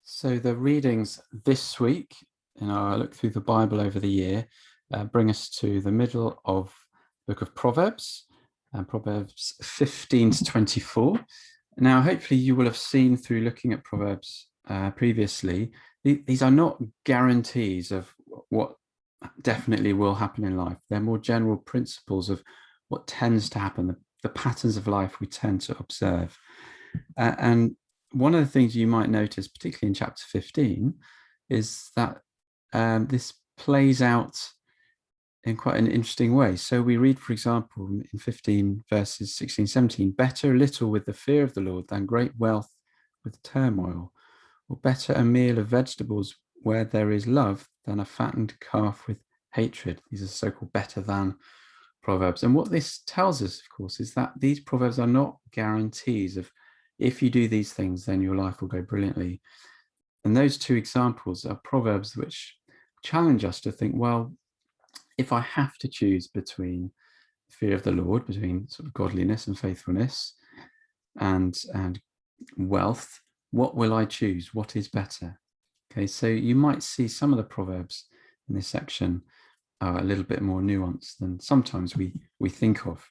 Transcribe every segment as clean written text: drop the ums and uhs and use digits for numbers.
So the readings this week, in our look through the Bible over the year, bring us to the middle of the book of Proverbs, Proverbs 15 to 24. Now, hopefully you will have seen through looking at Proverbs previously, these are not guarantees of what definitely will happen in life. They're more general principles of what tends to happen, the patterns of life we tend to observe. And one of the things you might notice, particularly in chapter 15, is that this plays out in quite an interesting way. So we read, for example, in 15 verses 16, 17, better a little with the fear of the Lord than great wealth with turmoil, or better a meal of vegetables where there is love than a fattened calf with hatred. These are so-called better than proverbs. And what this tells us, of course, is that these proverbs are not guarantees of if you do these things, then your life will go brilliantly. And those two examples are proverbs which challenge us to think, well, if I have to choose between fear of the Lord, between sort of godliness and faithfulness and wealth, what will I choose? What is better? Okay, so you might see some of the proverbs in this section are a little bit more nuanced than sometimes we think of.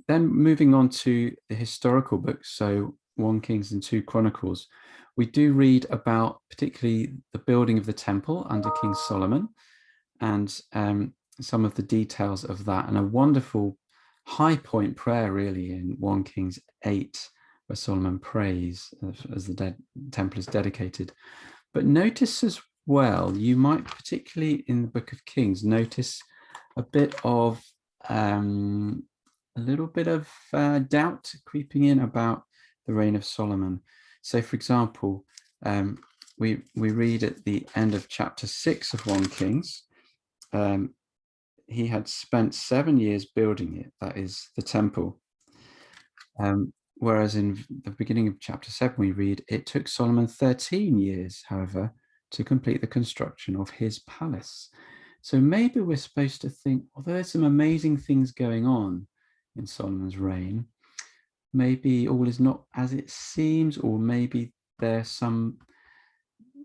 Then moving on to the historical books, so 1 Kings and 2 Chronicles, we do read about particularly the building of the temple under King Solomon and some of the details of that, and a wonderful high point prayer really in 1 Kings 8, where Solomon prays as the temple is dedicated. But notice as well, you might particularly in the book of Kings notice a bit of doubt creeping in about the reign of Solomon. So, for example, we read at the end of chapter 6 of 1 Kings, he had spent 7 years building it, that is the temple. Whereas in the beginning of chapter 7, we read, it took Solomon 13 years, however, to complete the construction of his palace. So maybe we're supposed to think, although there's some amazing things going on in Solomon's reign, maybe all is not as it seems, or maybe there's some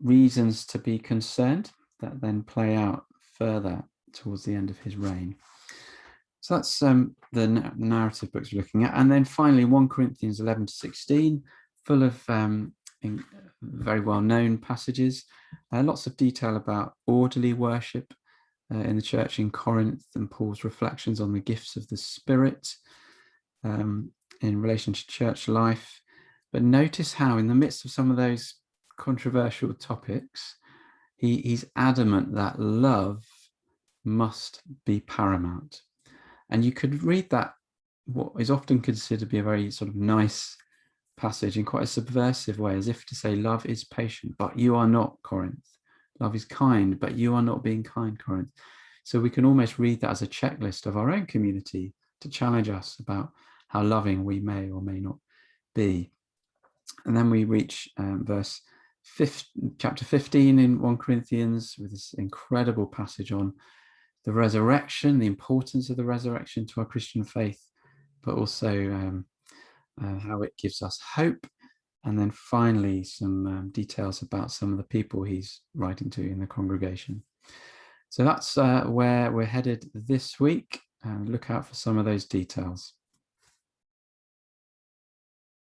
reasons to be concerned that then play out further towards the end of his reign. So that's the narrative books we're looking at. And then finally, 1 Corinthians 11 to 16, full of very well-known passages, lots of detail about orderly worship in the church in Corinth, and Paul's reflections on the gifts of the Spirit in relation to church life. But notice how in the midst of some of those controversial topics, he's adamant that love must be paramount. And you could read that, what is often considered to be a very sort of nice passage, in quite a subversive way, as if to say, love is patient, but you are not, Corinth. Love is kind, but you are not being kind, Corinth. So we can almost read that as a checklist of our own community to challenge us about how loving we may or may not be. And then we reach chapter 15 in 1 Corinthians with this incredible passage on the resurrection, the importance of the resurrection to our Christian faith, but also how it gives us hope. And then finally, some details about some of the people he's writing to in the congregation. So that's where we're headed this week. Look out for some of those details.